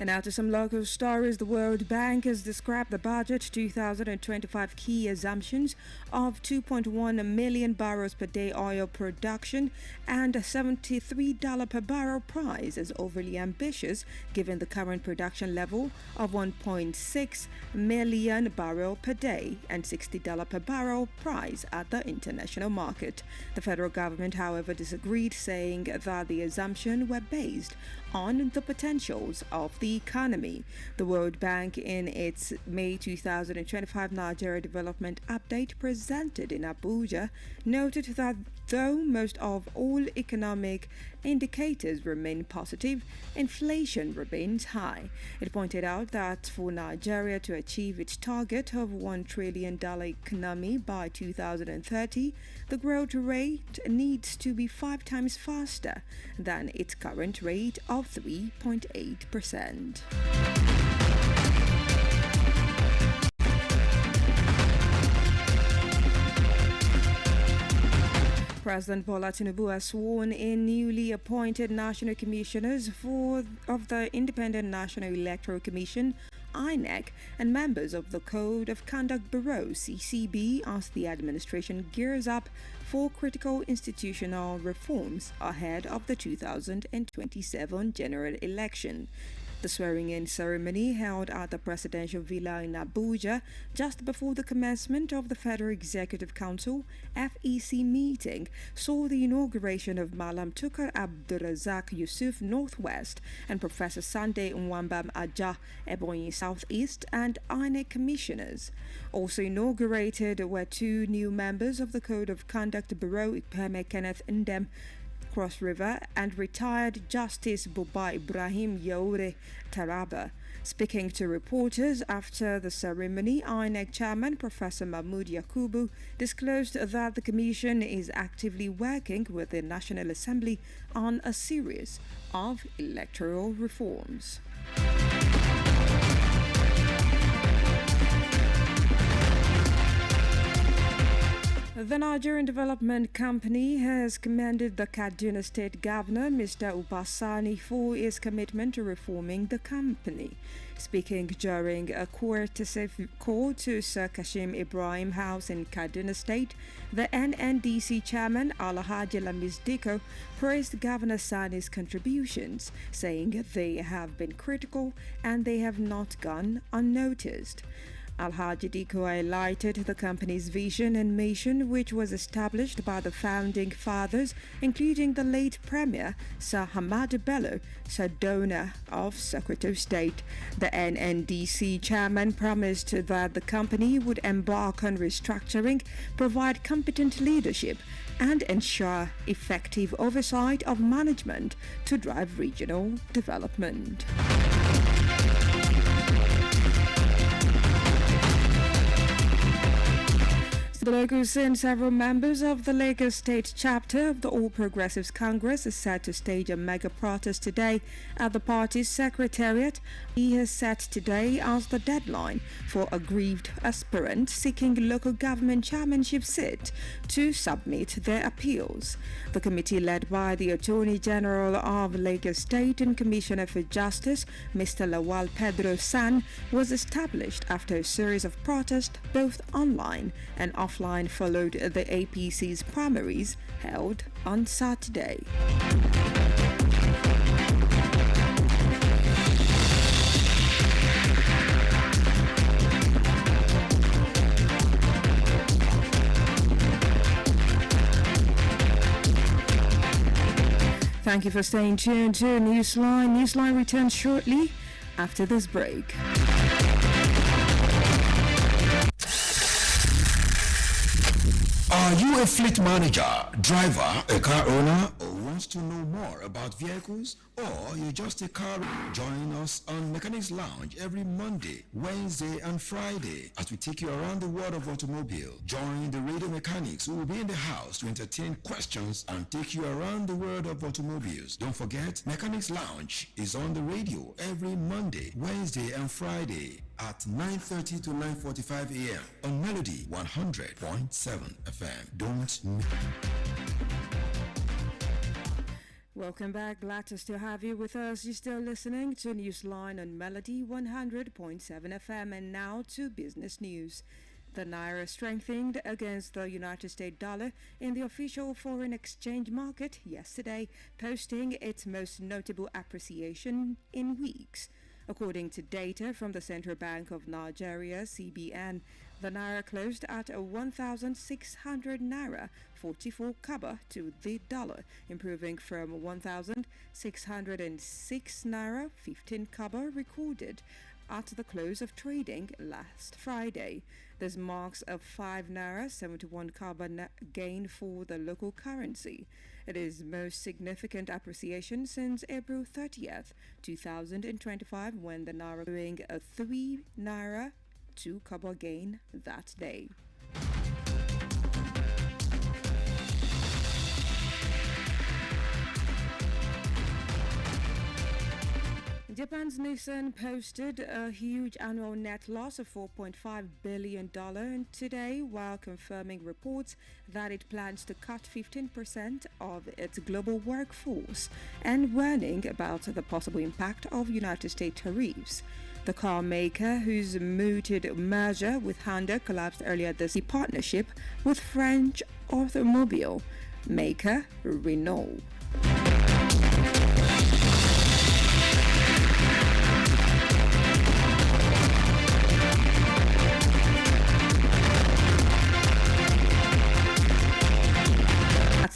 And now to some local stories. The World Bank has described the budget 2025 key assumptions of 2.1 million barrels per day oil production and $73 per barrel price as overly ambitious given the current production level of 1.6 million barrel per day and $60 per barrel price at the international market. The federal government, however, disagreed, saying that the assumptions were based on the potentials of the economy. The World Bank, in its May 2025 Nigeria Development Update presented in Abuja, noted that though most of all economic indicators remain positive, inflation remains high. It pointed out that for Nigeria to achieve its target of $1 trillion economy by 2030, the growth rate needs to be 5 times faster than its current rate of 3.8%. President Bola Tinubu has sworn in newly appointed national commissioners of the Independent National Electoral Commission, INEC, and members of the Code of Conduct Bureau, CCB, as the administration gears up for critical institutional reforms ahead of the 2027 general election. The swearing-in ceremony held at the Presidential Villa in Abuja just before the commencement of the Federal Executive Council FEC meeting saw the inauguration of Malam Tukar Abdurazak Yusuf Northwest and Professor Sunday Nwambam Aja Ebonyi Southeast and INEC commissioners. Also inaugurated were 2 new members of the Code of Conduct Bureau, Ikpeme Kenneth Ndem Cross River and retired Justice Buba Ibrahim Yaure Taraba. Speaking to reporters after the ceremony, INEC Chairman Professor Mahmood Yakubu disclosed that the Commission is actively working with the National Assembly on a series of electoral reforms. The Nigerian Development Company has commended the Kaduna State Governor, Mr. Ubasani, for his commitment to reforming the company. Speaking during a courtesy call to Sir Kashim Ibrahim House in Kaduna State, the NNDC chairman, Alhaji Lamis Diko, praised Governor Sani's contributions, saying they have been critical and they have not gone unnoticed. Alhaji Diko highlighted the company's vision and mission, which was established by the founding fathers, including the late Premier Sir Hamad Bello, Sardauna of Sokoto State. The NNDC chairman promised that the company would embark on restructuring, provide competent leadership, and ensure effective oversight of management to drive regional development. The locals and several members of the Lagos State chapter of the All Progressives Congress is set to stage a mega protest today at the party's secretariat. He has set today as the deadline for aggrieved aspirants seeking local government chairmanship seat to submit their appeals. The committee, led by the Attorney General of Lagos State and Commissioner for Justice, Mr. Lawal Pedro San, was established after a series of protests both online and offline followed the APC's primaries held on Saturday. Thank you for staying tuned to Newsline. Newsline returns shortly after this break. Are you a fleet manager, driver, a car owner, or wants to know more about vehicles? Or you're just a car? Join us on Mechanics Lounge every Monday, Wednesday, and Friday as we take you around the world of automobile. Join the radio mechanics who will be in the house to entertain questions and take you around the world of automobiles. Don't forget, Mechanics Lounge is on the radio every Monday, Wednesday, and Friday at 9:30 to 9:45 a.m. on Melody 100.7 FM. Don't miss. Welcome back. Glad to still have you with us. You're still listening to Newsline on Melody 100.7 FM. And now to business news. The Naira strengthened against the United States dollar in the official foreign exchange market yesterday, posting its most notable appreciation in weeks. According to data from the Central Bank of Nigeria, CBN, the Naira closed at 1,600 Naira 44 kobo to the dollar, improving from 1,606 Naira 15 kobo recorded at the close of trading last Friday. This marks a 5 Naira 71 kobo gain for the local currency. It is most significant appreciation since April 30th, 2025, when the Naira doing a 3 Naira 2 kobo gain that day. Japan's Nissan posted a huge annual net loss of $4.5 billion today, while confirming reports that it plans to cut 15% of its global workforce and warning about the possible impact of United States tariffs. The car maker, whose mooted merger with Honda collapsed earlier this year, partnership with French automobile maker Renault.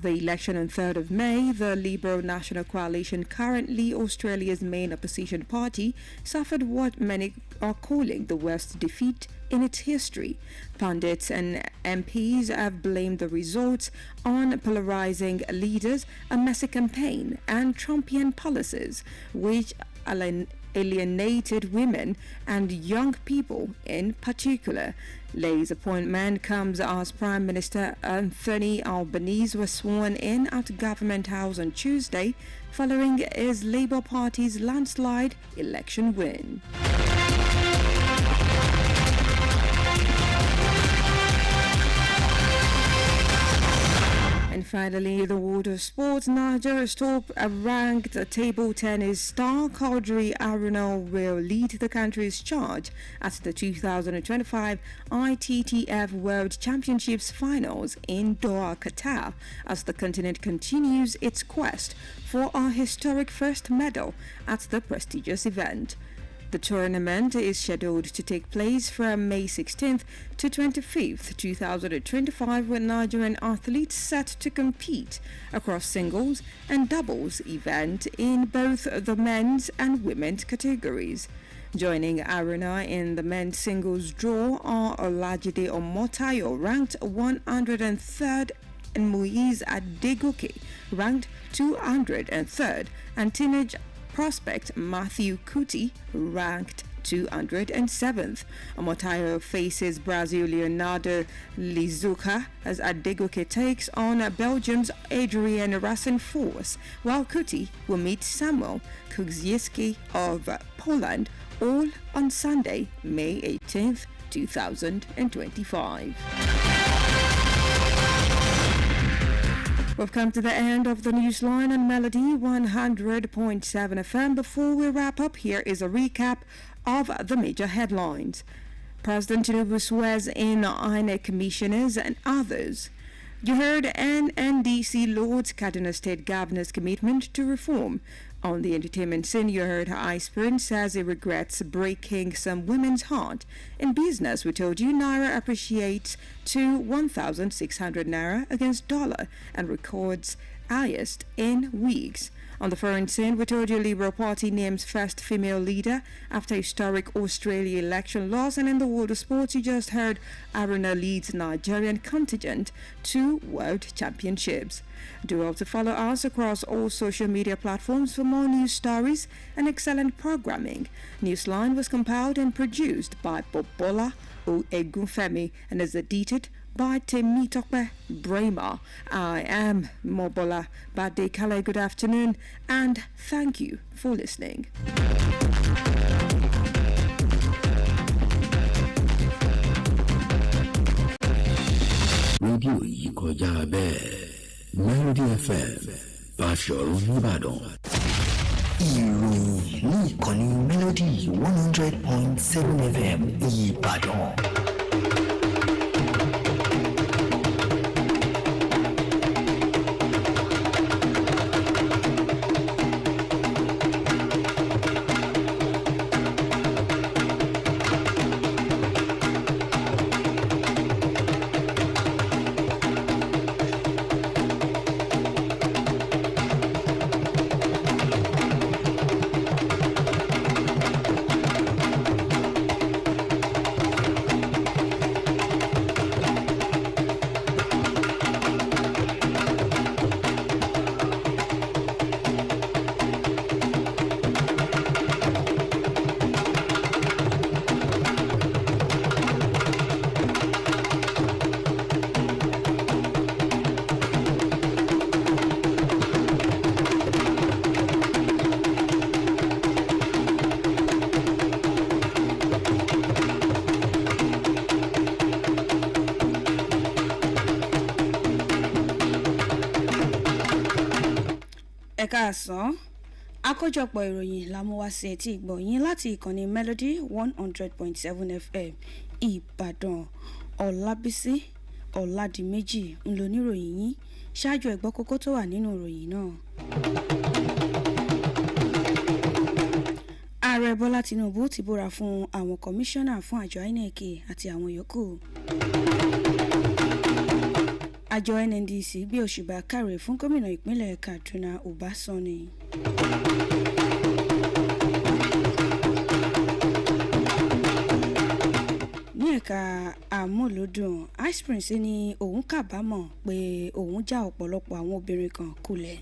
The election on 3rd of May, the Liberal National Coalition, currently Australia's main opposition party, suffered what many are calling the worst defeat in its history. Pundits and MPs have blamed the results on polarizing leaders, a messy campaign, and Trumpian policies, which alienated women and young people in particular. Lay's appointment comes as Prime Minister Anthony Albanese was sworn in at Government House on Tuesday following his Labour Party's landslide election win. And finally, the world of sports. Nigeria's top-ranked table tennis star Quadri Arunel will lead the country's charge at the 2025 ITTF World Championships Finals in Doha, Qatar, as the continent continues its quest for a historic first medal at the prestigious event. The tournament is scheduled to take place from May 16th to 25th, 2025, with Nigerian athletes set to compete across singles and doubles event in both the men's and women's categories. Joining Aruna in the men's singles draw are Olajide Omotayo, ranked 103rd, and Muiz Adegoke, ranked 203rd, and teenage prospect Matthew Kuti, ranked 207th. Omotayo faces Brazil Leonardo Lizuka as Adegoke takes on Belgium's Adrian Rasenfors, while Kuti will meet Samuel Kudziewski of Poland, all on Sunday, May 18th, 2025. We've come to the end of the Newsline on Melody 100.7 FM. Before we wrap up, here is a recap of the major headlines. President Tinubu swears in INEC commissioners and others. You heard NNDC Lords Kaduna State Governor's commitment to reform. On the entertainment scene, you heard Ice Prince says he regrets breaking some women's heart. In business, we told you Naira appreciates to 1,600 Naira against dollar and records highest in weeks. On the foreign scene, we told you Liberal Party names first female leader after historic Australia election loss. And in the world of sports, you just heard Aruna leads Nigerian contingent to World Championships. Do also follow us across all social media platforms for more news stories and excellent programming. Newsline was compiled and produced by Bobola Oegunfemi and is edited by Temitope Brema. I am Mobola Badekale. Good afternoon and thank you for listening. Radio yìí kọjá bẹ́ẹ̀. Melody FM Báṣọ̀run Ìbàdàn. Ìròyìn ní ìkànnì Melody 100.7 FM Ìbàdàn. Ẹ̀kaàsán àkójọpọ̀ ìròyìn la mú wá sí etí ìgbọ̀nyín láti ìkànnì Melody 100.7 FM Ìbàdàn. Ọlábísí Ọládìméjì ń lo níròyìn yín. Ṣáájú ẹ̀gbọ́n kókó tó wà nínú ìròyìn náà. Ààrẹ Bọ́lá Tinubu ti búra fún àwọn kọmíṣánná fún àjọ INEC àti àwọn yòókù. Àjọ NNDC gbé òṣùbà káre fún gómìnà ìpínlẹ̀ Kaduna Ọbásanni. Ní ẹ̀ka àmúlòdùn, Ice Prince ní òun kábàámọ̀ pé òun já ọ̀pọ̀lọpọ̀ àwọn obìnrin kan kulẹ̀.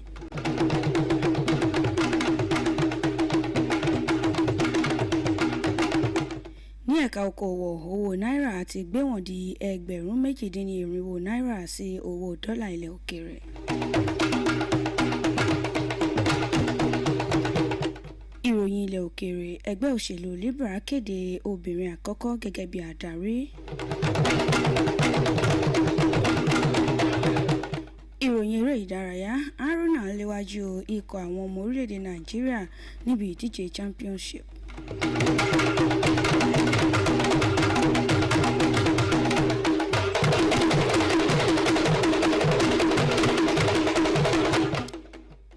Ní ẹ̀ka okòwò, owó náírà ti gbé wọn di ẹgbẹ̀rún 2.4 náírà sí owó dọ́là ilẹ̀ òkèèrè. Ìròyìn ilẹ̀ òkèèrè, ẹgbẹ́ òṣèlú Liberal kéde obìnrin àkọ́kọ́ gẹ́gẹ́ bí adarí. Ìròyìn eré ìdárayá, Haruna léwájú ikọ̀ àwọn ọmọ orílẹ̀-èdè Nàìjíríà níbi ìdíje Championship.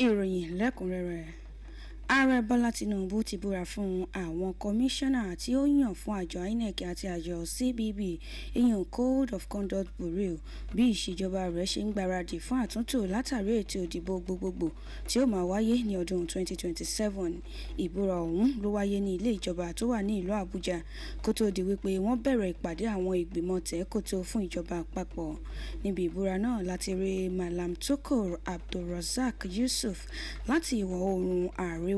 Ìròyìn lẹ́kùnrẹ́rẹ́. Ààrẹ Bọ́lá Tinubu ti búra fún àwọn kọmíṣánná tí ó yàn fún àjọ INEC àti àjọ CBB ìyẹn Code of Conduct Bureau bí ìṣèjọba rẹ̀ ṣe ń gbáradì fún àtúntò látàrí ètò ìdìbò gbogbogbò tí ó máa wáyé ní ọdún 2027. Ìbúra ọ̀hún ló wáyé ní ilé ìjọba tó wà ní ìlú Àbújá kó tó di wípé wọ́n bẹ̀rẹ̀ ìpàdé àwọn ìgbìmọ̀ tẹ̀ẹ́kótó fún ìjọba àpapọ̀. Níbi ìbúra náà láti rí Malam Tukur Abdulrazak Yusuf láti ìwọ̀ oòrùn àríwá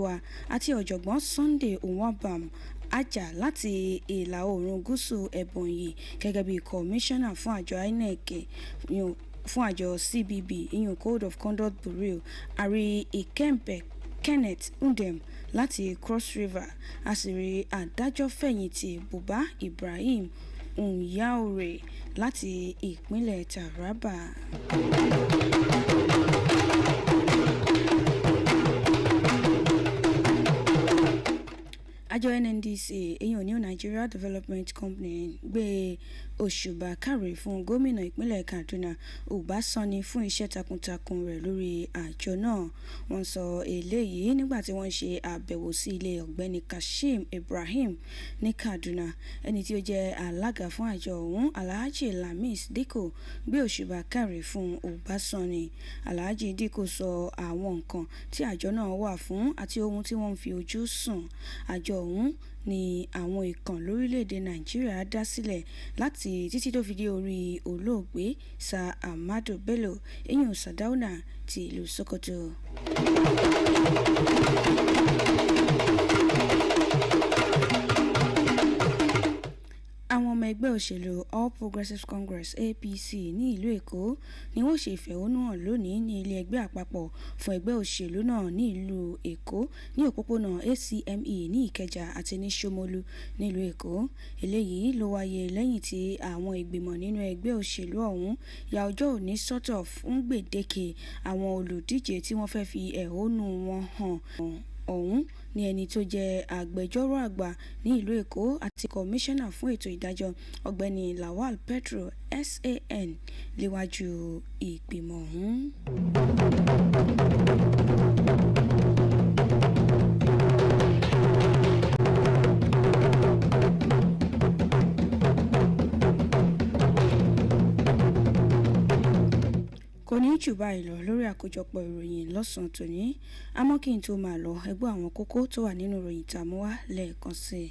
àti ọ̀jọ̀gbọ́n Sunday Nwabam Aja láti ìlà oòrùn gúúsù Ebonyi gẹ́gẹ́ bí kọmíṣánná fún àjọ INEC fún àjọ CBB ìyẹn Code of Conduct Bureau. Àrí Ikembe Kenneth Ndem láti Cross River, a sì rí adájọ́ fẹ̀yìntì Buba Ibrahim Nyaure láti ìpínlẹ̀ Taraba. Àjọ NNDC èyàn New Nigeria Development Company gbé òṣùbà káre fún gómìnà ìpínlẹ̀ Kaduna Ọbásanni fún iṣẹ́ takuntakun rẹ̀ lórí àjọ náà. Wọ́n sọ eléyìí nígbà tí wọ́n ṣe àbẹ̀wò sí ilé ọ̀gbẹ́ni Kashim Ibrahim ní Kaduna. Ẹni tí ó jẹ́ alága fún àjọ ọ̀hún, Alhaji Lamis Dikko, gbé òṣùbà káre fún Ọbásanni. Alhaji Dikko sọ àwọn nǹkan tí àjọ náà wà fún àti ohun tí wọ́n fi ojú sùn. Àjọ ọ̀hún ni àwọn ìkàn lórílẹ̀‐èdè Nàìjíríà dá sílẹ̀ láti títí tó fi dé orí olóògbé Sir Ahmadu Bello èyàn Sardauna ti ìlú Sokoto. Àwọn ọmọ ẹgbẹ́ òṣèlú All Progressives Congress APC ní ìlú Èkó ni wọ́n ṣe ìfẹ̀hónúhàn lónìí ní ilé ẹgbẹ́ àpapọ̀ fún ẹgbẹ́ òṣèlú náà ní ìlú Èkó ní òpópónà ACME ní Ìkẹjà àti ní Ṣómólú nílùú Èkó. Eléyìí ló wáyé lẹ́yìn tí àwọn ìgbìmọ̀ nínú ẹgbẹ́ òṣèlú ọ̀hún ya ọjọ́ òní sọ́tọ̀ fún gbèdéke àwọn olùdíje tí wọ́n fẹ́ fi ẹ̀hónú wọn hàn ọ̀hún ní ẹni tó jẹ́ agbẹjọ́rò àgbà ní ìlú Èkó àti kọmíṣánná fún ètò ìdájọ́ ọ̀gbẹ́ni Lawal Petro SAN léwájú ìgbìmọ̀ ọ̀hún. Kò ní jù báyìí lọ lórí àkójọpọ̀ ìròyìn lọ́sàn-án tòní, àmọ́ kí n tó máa lọ ẹgbẹ́ àwọn kókó tó wà nínú ìròyìn tàmúwá lẹ́ẹ̀kan sí i.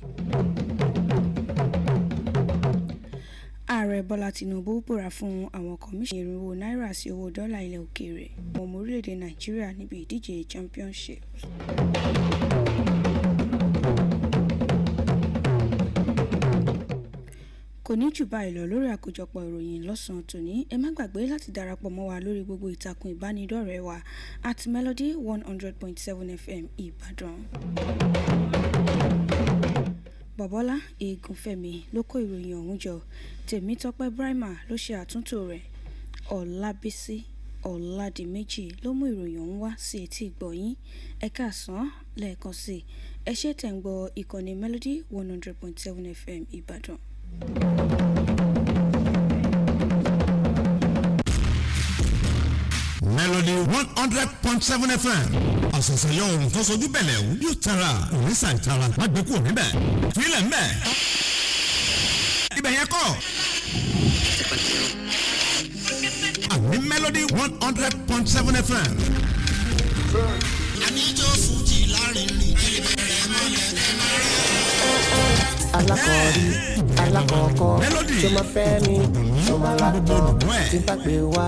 Ààrẹ Bọ́lá Tinubu búra fún àwọn kọmíṣánná náírà sí owó dọ́là ilẹ̀ òkèèrè ọmọ orílẹ̀-èdè Nàìjíríà níbi ìdíje Championship. Kò ní jù báyìí lọ lórí àkójọpọ̀ ìròyìn lọ́sàn-án tòní. Ẹ má gbàgbé láti darapọ̀ mọ́ wa lórí gbogbo ìtàkùn ìbánidọ́rẹ̀ẹ́ wa @Melody 100.7 FM Ìbàdàn. Bọ̀bọ́lá Egunfẹ́mi ló kó ìròyìn ọ̀hún jọ. Tèmítọ́pẹ́ Brahima ló ṣe àtúntò rẹ̀. Ọlábísí Ọládìméjì ló mú ìròyìn ọ̀hún wá sí etí ìgbọ̀yín. Ẹ káàsán lẹ́ẹ̀kan sí i. Ẹ ṣé tẹ̀ ń gbọ́ ìkànnì Melody 100.7 FM Ìbàdàn. Melody 100.7 FM. Àṣàṣà yọ ohun tó sojú bẹ̀lẹ̀ o. Yóò tara òrìṣà ìtara má gbé kúrò níbẹ̀. Fílẹ̀ ń bẹ̀. Ibẹ̀ yẹn kọ́. Àní Melody 100.7 FM. Àníjó fújì lárinrin ìbẹ̀rẹ̀ mọ́lẹ̀ alákọ̀ọ́kọ́ ṣó máa fẹ́ mi ṣó máa látọ̀ tí bá pè wá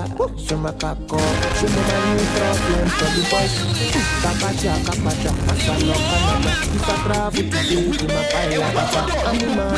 ṣó máa kakọ́ ṣó mo máa ní problem pẹ̀lú bọ́ọ̀sì kápájà pásá lọ kánàmà ìfà tíráfù tìdí ìmọ̀ báyìí àbájá àmì máa